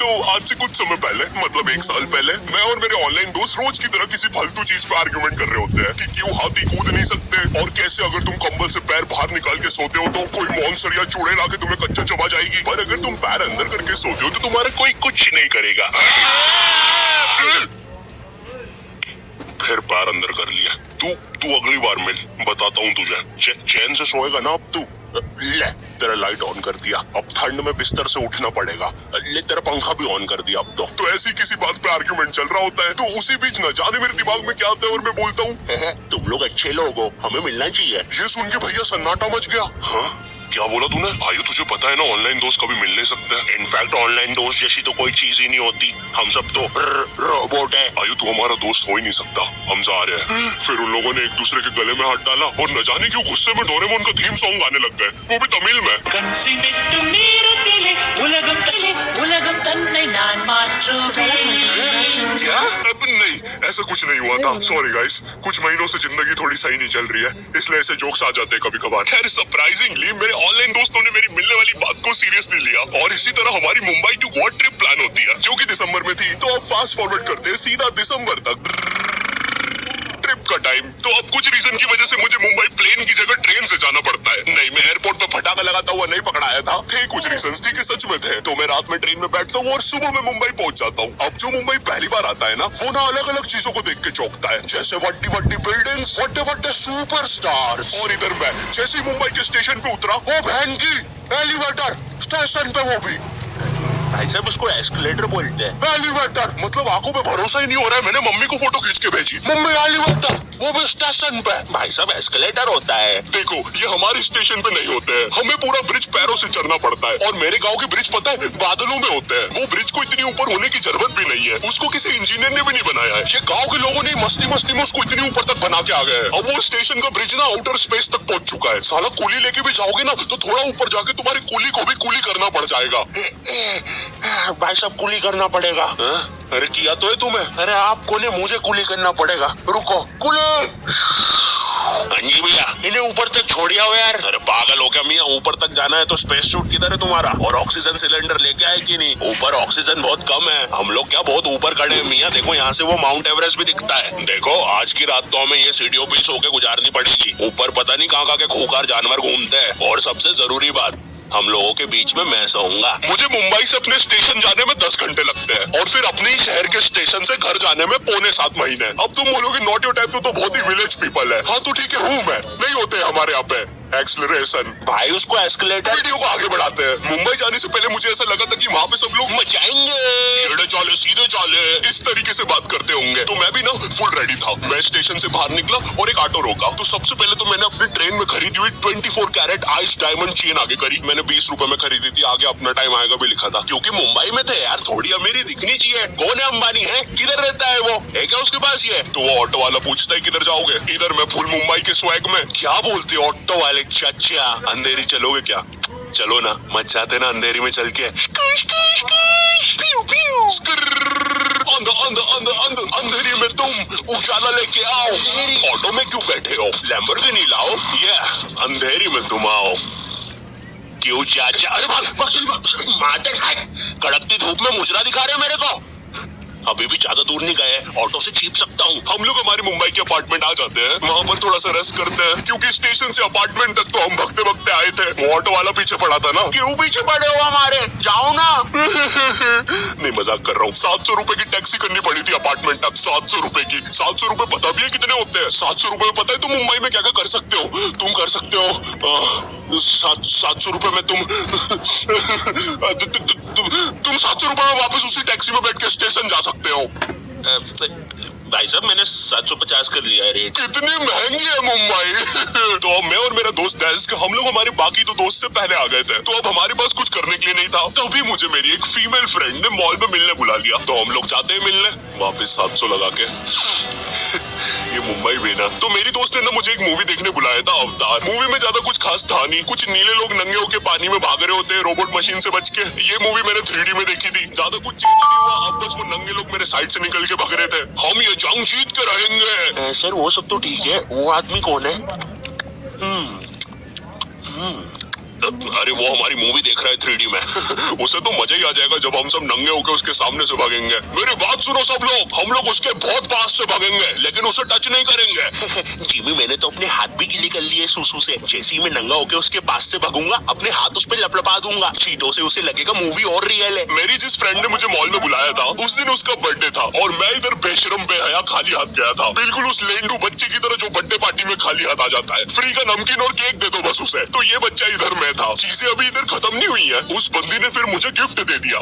आज से कुछ समय पहले, मतलब 1 साल पहले, मैं और मेरे ऑनलाइन दोस्त रोज की तरह किसी फालतू चीज पे आर्गुमेंट कर रहे होते हैं कि क्यों हाथी कूद नहीं सकते और कैसे अगर तुम कंबल से पैर बाहर निकाल के सोते हो तो कोई मॉन्स्टर या चूड़े लाके तुम्हें कच्चा चबा जाएगी, पर अगर तुम पैर अंदर करके सोते हो तो तुम्हारा कोई कुछ नहीं करेगा। फिर पैर अंदर कर लिया। तू अगली बार मिल, बताता हूँ तुझे। चैन से सोएगा ना अब तू। ले तेरा लाइट ऑन कर दिया, अब ठंड में बिस्तर से उठना पड़ेगा। ले तेरा पंखा भी ऑन कर दिया अब तो ऐसी किसी बात पे आर्गुमेंट चल रहा होता है तो उसी बीच न जाने मेरे दिमाग में क्या आता है और मैं बोलता हूँ, तुम लोग अच्छे लोग हो, हमें मिलना चाहिए। ये सुन के भैया सन्नाटा मच गया। हाँ क्या बोला तूने? आयु तुझे पता है ना ऑनलाइन दोस्त कभी मिल नहीं सकते। इनफैक्ट ऑनलाइन दोस्त जैसी तो कोई चीज ही नहीं होती, हम सब तो रोबोट है। आयु तू हमारा दोस्त हो ही नहीं सकता, हम जा रहे हैं। फिर उन लोगों ने एक दूसरे के गले में हाथ डाला और न जाने क्यों गुस्से में डोरेमोन का थीम सॉन्ग गाने लग गए, वो भी तमिल में। क्या? अब नहीं, ऐसा कुछ नहीं हुआ था। सॉरी गाइस, कुछ महीनों से जिंदगी थोड़ी सही नहीं चल रही है, इसलिए ऐसे जोक्स आ जाते हैं कभी कभार। खैर सरप्राइजिंगली मेरे ऑनलाइन दोस्तों ने मेरी मिलने वाली बात को सीरियसली लिया और इसी तरह हमारी Mumbai to Goa trip plan होती है जो कि दिसंबर में थी। तो अब फास्ट फॉरवर्ड करते हैं सीधा दिसंबर तक ट्रिप का टाइम। तो अब कुछ रीजन की वजह से मुझे मुंबई प्लेन की जगह ट्रेन से जाना पड़ता है। नहीं, मैं एयरपोर्ट पे फटाका लगाता हुआ नहीं पकड़ाया था। थे कुछ रीजंस थी कि सच में थे। तो मैं रात में ट्रेन में बैठता हूँ और सुबह में मुंबई पहुंच जाता हूँ। अब जो मुंबई पहली बार आता है ना, वो ना अलग अलग चीजों को देख के चौंकता है, जैसे वड्डी वड्डी बिल्डिंग्स, वड्डे वड्डे सुपरस्टार्स। और इधर मैं जैसे ही मुंबई के स्टेशन पे उतरा, ओ बहन की एलिवेटर स्टेशन पे, वो भी भाई साहब उसको एस्केलेटर बोलते हैं। एलिवेटर मतलब आंखों पे भरोसा ही नहीं हो रहा है। मैंने मम्मी को फोटो खींच के भेजी, मम्मी एलिवेटर, वो भी स्टेशन पे। भाई साहब एस्केलेटर होता है। देखो ये हमारे स्टेशन पे नहीं होते हैं, हमें पूरा ब्रिज पैरों से चढ़ना पड़ता है। और मेरे गांव के ब्रिज पता है बादलों में होते हैं। वो ब्रिज को इतनी ऊपर होने की जरूरत भी नहीं है, उसको किसी इंजीनियर ने भी नहीं बनाया है। ये गाँव के लोगों ने मस्ती मस्ती में उसको इतनी ऊपर तक बना के आ गए। अब वो स्टेशन का ब्रिज ना आउटर स्पेस तक पहुंच चुका है। साला कूली लेके भी जाओगे ना तो थोड़ा ऊपर जाके तुम्हारी कूली को भी कूली करना पड़ जाएगा। भाई साहब कूली करना पड़ेगा। अरे किया तो है तुम्हें। अरे आपको नहीं, मुझे कूली करना पड़ेगा। रुको, कूली। हाँ जी भैया, इन्हें ऊपर तक छोड़िया हो यार। अरे पागल हो क्या मियाँ, ऊपर तक जाना है तो स्पेस सूट किधर है तुम्हारा? और ऑक्सीजन सिलेंडर लेके आए कि नहीं? ऊपर ऑक्सीजन बहुत कम है, हम लोग क्या बहुत ऊपर खड़े हैं मियाँ। देखो यहाँ से वो माउंट एवरेस्ट भी दिखता है। देखो आज की रात तो हमें ये सीढ़ियों पे सो के गुजारनी पड़ेगी। ऊपर पता नहीं कहाँ के खूंखार जानवर घूमते हैं। और सबसे जरूरी बात, हम लोगों के बीच में मैं सोऊंगा। मुझे मुंबई से अपने स्टेशन जाने में 10 घंटे लगते हैं और फिर अपने ही शहर के स्टेशन से घर जाने में 6.25 महीने। अब तुम बोलोगे नॉट योर टाइप, तो बहुत ही विलेज पीपल है। हाँ तो ठीक है, हूँ मैं, नहीं होते हमारे यहाँ पे एक्सेलरेशन। भाई उसको एस्केलेटर। वीडियो को आगे बढ़ाते हैं। मुंबई जाने से पहले मुझे ऐसा लगा था कि वहाँ पे सब लोग मचाएंगे, टेढ़े चाले सीधे चाले, इस तरीके से बात करते होंगे। तो मैं भी ना फुल रेडी था। मैं स्टेशन से बाहर निकला और एक ऑटो रोका। तो सबसे पहले तो मैंने अपनी ट्रेन में खरीदी हुई 24 कैरेट आइस डायमंड चेन आगे करी। मैंने 20 रुपए में खरीदी थी, आगे अपना टाइम आएगा भी लिखा था। क्योंकि मुंबई में थे यार, थोड़ी अमीरी दिखनी चाहिए। कौन है अंबानी है, किधर रहता है वो, है क्या उसके पास ये? तो वो ऑटो वाला पूछता है किधर जाओगे? इधर मैं फुल मुंबई के स्वैग में। क्या बोलते हो ऑटो वाले? चाचा अंधेरी चलोगे क्या? चलो ना, मचाते ना अंधेरी में चल के। अंधेरी में तुम उजाला लेके आओ। ऑटो में क्यों बैठे हो? लैम्बोर्गिनी लाओ। ये अंधेरी में तुम आओ। क्यों चाचा? अरे मादर है, कड़कती धूप में मुजरा दिखा रहे हो मेरे को। अभी भी ज्यादा दूर नहीं गए, ऑटो से छीप सकता हूँ। हम लोग हमारे मुंबई के अपार्टमेंट आ जाते हैं, वहाँ पर थोड़ा सा रेस्ट करते हैं, क्योंकि स्टेशन से अपार्टमेंट तक तो हम भगते भगते आए थे। वो ऑटो वाला पीछे पड़ा था ना। क्यों पीछे पड़े हो हमारे? जाओ ना। नहीं मजाक कर रहा हूँ। 700 रुपए की टैक्सी करनी पड़ी थी अपार्टमेंट तक। 700 रुपए की। 700 रुपए पता भी है कितने होते हैं? 700 रुपए में पता है तुम मुंबई में क्या क्या कर सकते हो? तुम कर सकते हो 700 रुपए में तुम 700 रुपए में वापस उसी टैक्सी में बैठ के स्टेशन जा सकते हो। भाई साहब मैंने 750 कर लिया है रेट। कितनी महंगी है मुंबई। तो मैं और मेरा दोस्त डेस्क, हम लोग हमारे बाकी दो दोस्त से पहले आ गए थे। तो अब हमारे पास कुछ करने के लिए नहीं था। तभी मुझे मेरी एक फीमेल फ्रेंड ने मॉल में मिलने बुला लिया। तो हम लोग जाते हैं मिलने, वापस 700 लगा के। ये मुंबई भी ना। तो मेरी दोस्त ने ना मुझे एक मूवी देखने बुलाया था, अवतार। मूवी में ज्यादा कुछ खास था नहीं। कुछ नीले लोग नंगे होके पानी में भाग रहे होते हैं रोबोट मशीन से बच के। ये मूवी मैंने 3D में देखी थी। ज्यादा कुछ चेंज नहीं हुआ। अब बस वो नंगे लोग मेरे साइड से निकल के भाग रहे थे। हम ये जंग जीत के रहेंगे। सर वो सब तो ठीक है, वो आदमी कौन है? अरे वो हमारी मूवी देख रहा है 3D में। उसे तो मजा ही आ जाएगा जब हम सब नंगे होकर उसके सामने से भागेंगे। मेरी बात सुनो सब लोग, हम लोग उसके बहुत पास से भागेंगे लेकिन उसे टच नहीं करेंगे। जिमी मैंने तो अपने हाथ भी गीले कर लिए सुसु से। जैसे ही मैं नंगा होकर उसके पास से भागूंगा अपने हाथ उस पे लपलपा दूंगा। चीटों से उसे लगेगा मूवी और रियल है। मेरी जिस फ्रेंड ने मुझे मॉल में बुलाया था उस दिन उसका बर्थडे था और मैं इधर बेशरम बेहया खाली हाथ गया था, बिल्कुल उस लेंडू बच्चे की तरह जो बर्थडे पार्टी में खाली हाथ आ जाता है। फ्री का नमकीन और केक दे दो बस उसे। तो ये बच्चा इधर मैं था। चीजें अभी इधर खत्म नहीं हुई है। उस बंदी ने फिर मुझे गिफ्ट दे दिया।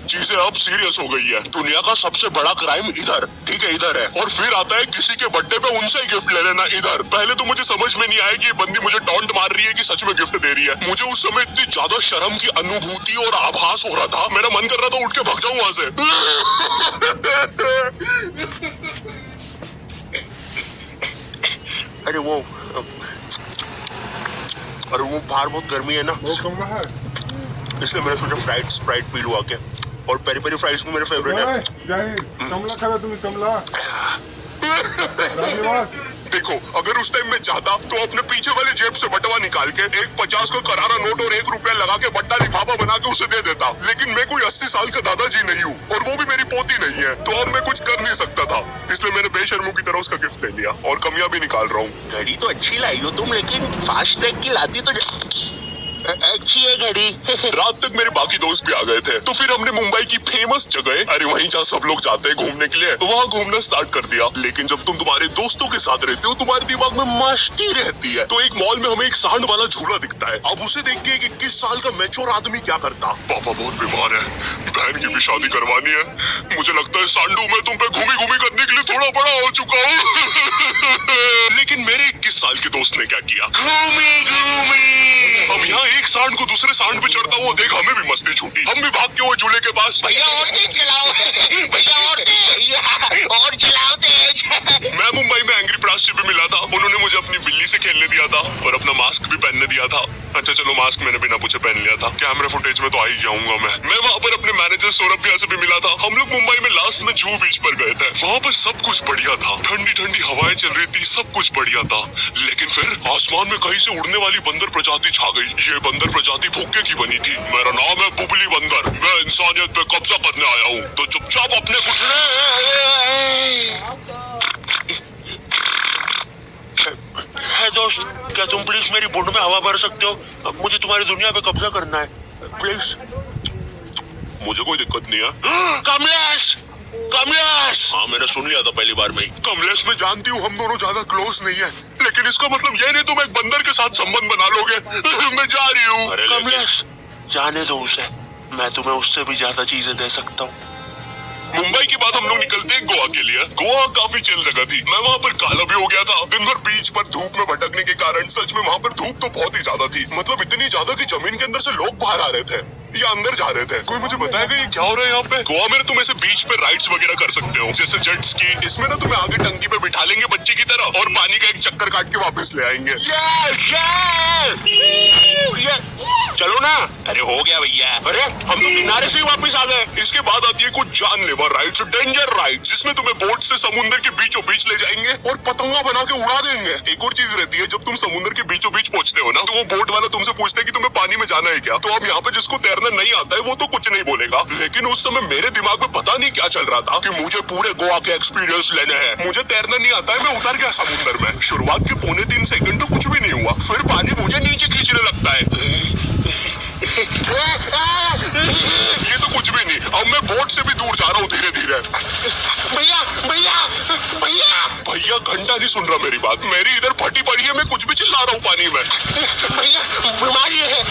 चीजें अब सीरियस हो गई है। दुनिया का सबसे बड़ा क्राइम इधर, ठीक है इधर है, और फिर आता है किसी के बर्थडे पे उनसे ही गिफ्ट ले लेना इधर। पहले तो मुझे समझ में नहीं आया कि ये बंदी मुझे टॉन्ट मार रही है कि सच में गिफ्ट दे रही है। मुझे उस समय इतनी ज्यादा शर्म की अनुभूति और आभास हो रहा था, मेरा मन कर रहा था उठ के भाग जाऊं वहां से। अरे वो बाहर बहुत गर्मी है ना, वो कमला है। इसलिए मैंने सोचा फ्राइड स्प्राइट पी लूं आके। और पेरी पेरी फ्राइज भी मेरे फेवरेट है। जाहिर कमला खा तुम्ही कमला राजनिवास। देखो अगर उस टाइम में चाहता तो अपने पीछे वाली जेब से बटवा निकाल के एक 50 का करारा नोट और 1 रुपया लगा के बट्टा लिफाफा बना के उसे दे देता, लेकिन मैं कोई 80 साल का दादाजी नहीं हूँ और वो भी मेरी पोती नहीं है, तो अब मैं कुछ कर नहीं सकता था। इसलिए मैंने बेशर्मों की तरह उसका गिफ्ट ले लिया और कमियां भी निकाल रहा हूँ। घड़ी तो अच्छी लाई हो तुम, लेकिन फास्ट ट्रैक की लाती तो अच्छी है घड़ी। रात तक मेरे बाकी दोस्त भी आ गए थे, तो फिर हमने मुंबई की फेमस जगह, अरे वहीं जहाँ सब लोग जाते हैं घूमने के लिए, वहाँ घूमना स्टार्ट कर दिया। लेकिन जब तुम तुम्हारे दोस्तों के साथ रहते हो तुम्हारे दिमाग में मस्ती रहती है। तो एक मॉल में हमें एक सांड वाला झूला दिखता है। अब उसे देख के एक 21 साल का मैच्योर आदमी क्या करता, पापा बहुत बीमार है, बहन की भी शादी करवानी है, मुझे लगता है सांडू मैं तुम पे घूमी घूमी करने के लिए थोड़ा बड़ा हो चुका हूँ। लेकिन मेरे 21 साल के दोस्त ने क्या किया, घूमी घूमी अब यहाँ एक सांड को दूसरे सांड पे चढ़ता हुआ देख हमें भी मस्ती छूटी। हम भी भाग के वो झूले के पास, भैया और तेज चलाओ, भैया और तेज, और चलाओ तेज। मैं मुंबई में एंग्री प्रास से भी मिला था। उन्होंने मुझे अपनी बिल्ली से खेलने दिया था और अपना मास्क भी पहनने दिया था। अच्छा चलो मास्क मैंने बिना पूछे पहन लिया था, कैमरा फुटेज में तो आ ही जाऊंगा मैं वहाँ पर अपने मैनेजर सौरभ भैया से भी मिला था। हम लोग मुंबई में लास्ट में जुहू बीच पर गए थे। वहाँ पर सब कुछ बढ़िया था, ठंडी ठंडी हवाएं चल रही थी, सब कुछ बढ़िया था। लेकिन फिर आसमान में कहीं से उड़ने वाली बंदर प्रजाति छा गई। ये बंदर प्रजाति भुक्के की बनी थी। मेरा नाम है बुबली बंदर, मैं इंसानियत पे कब्जा करने आया हूँ, तो चुपचाप अपने कुछ है दोस्त, क्या तुम प्लीज मेरी बुंड में हवा भर सकते हो? मुझे तुम्हारी दुनिया पे कब्जा करना है, प्लीज। मुझे कोई दिक्कत नहीं है। कमलेश, कमलेश। हाँ मैंने सुन लिया था पहली बार में ही। कमलेश मैं जानती हूँ हम दोनों ज्यादा क्लोज नहीं है, लेकिन इसका मतलब ये नहीं तुम एक बंदर के साथ संबंध बना लोगे। मैं जा रही हूँ। कमलेश जाने दो उसे, मैं तुम्हें उससे भी ज्यादा चीजें दे सकता हूँ। मुंबई के बाद हम लोग निकलते हैं गोवा के लिए। गोवा काफी चिल जगह थी। मैं वहाँ पर काला भी हो गया था। दिन भर बीच पर धूप में भटकने के कारण सच में वहाँ पर धूप तो बहुत ही ज्यादा थी, मतलब इतनी ज्यादा कि जमीन के अंदर से लोग बाहर आ रहे थे या अंदर जा रहे थे। कोई मुझे बताएगा ये क्या हो रहा है यहाँ पे? गोवा में तुम ऐसे बीच पे राइड्स वगैरह कर सकते हो, जैसे जेट स्की। इसमें ना तुम्हें आगे टंकी पे बिठा लेंगे बच्चे की तरह और पानी का एक चक्कर काट के वापस ले आएंगे। चलो ना। अरे हो गया भैया। अरे हम तो किनारे से ही वापस आ गए। इसके बाद आती है कुछ जानलेवा राइड्स, डेंजर राइड, जिसमें तुम्हें बोट से समुद्र के बीचों बीच ले जाएंगे और पतंगा बना के उड़ा देंगे। एक और चीज रहती है, जब तुम समुद्र के बीचों बीच पहुंचते हो ना, तो वो बोट वाला तुमसे पूछता है कि तुम्हें पानी में जाना है क्या। तो अब यहाँ पे जिसको तैरना नहीं आता है वो तो कुछ नहीं बोलेगा, लेकिन उस समय मेरे दिमाग में पता नहीं क्या चल रहा था कि मुझे पूरे गोवा के एक्सपीरियंस लेने हैं। मुझे तैरना नहीं आता है, मैं उतर गया समुद्र में। शुरुआत के 2.25 सेकंड तो कुछ भी नहीं हुआ, फिर पानी मुझे नीचे खींचने लगता है। ये तो कुछ भी नहीं, अब मैं बोट से भी दूर जा रहा हूँ धीरे धीरे। भैया भैया भैया भैया घंटा नहीं सुन रहा मेरी बात, मेरी इधर फटी पड़ी है, मैं कुछ भी चिल्ला रहा हूँ पानी में। भैया बीमारी है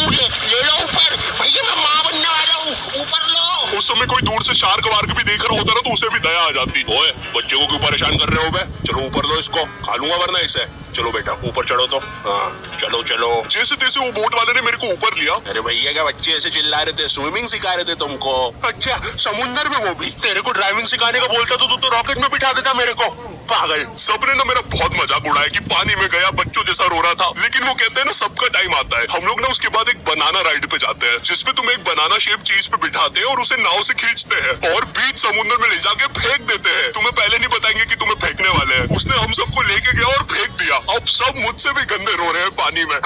मुझे, ले लो ऊपर। भैया मैं माँ बनने वाला हूँ, ऊपर लो। उस समय कोई दूर से शार्क वार्क भी देख रहा होता ना तो उसे भी दया आ जाती। ओए बच्चे को क्यों परेशान कर रहे हो बे? चलो ऊपर लो इसको, खा लूंगा वरना इसे। चलो बेटा ऊपर चढ़ो तो। हाँ चलो चलो। जैसे तैसे वो बोट वाले ने मेरे को ऊपर लिया। अरे भैया क्या बच्चे ऐसे चिल्ला रहे थे? स्विमिंग सिखा रहे थे तुमको? अच्छा समुंदर में वो भी? तेरे को ड्राइविंग सिखाने का बोलता तो तू तो रॉकेट में बिठा देता मेरे को। पागल। सबने ना मेरा बहुत मजाक उड़ाया कि पानी में गया बच्चों जैसा रो रहा था, लेकिन वो कहते हैं ना सबका टाइम आता है। हम लोग ना उसके बाद एक बनाना राइड पे जाते हैं जिसपे तुम एक बनाना शेप चीज पे बिठाते हैं और उसे नाव से खींचते हैं और बीच समुद्र में ले जाके फेंक देते हैं। तुम्हें पहले नहीं बताएंगे कि तुम्हें फेंकने वाले हैं। उसने हम सबको लेके गया और फेंक दिया। अब सब मुझसे भी गंदे रो रहे हैं पानी में।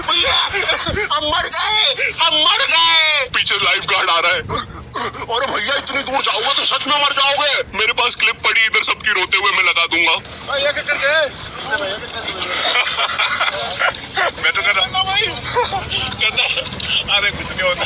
भैया हम मर गए, हम मर गए। पीछे लाइफ गार्ड आ रहा है। और भैया इतनी दूर जाओगे तो सच में मर जाओगे। मेरे पास क्लिप पड़ी इधर सबकी रोते हुए मैं लगा दूंगा। मैं तो कर रहा भाई। अरे कुछ नहीं होता।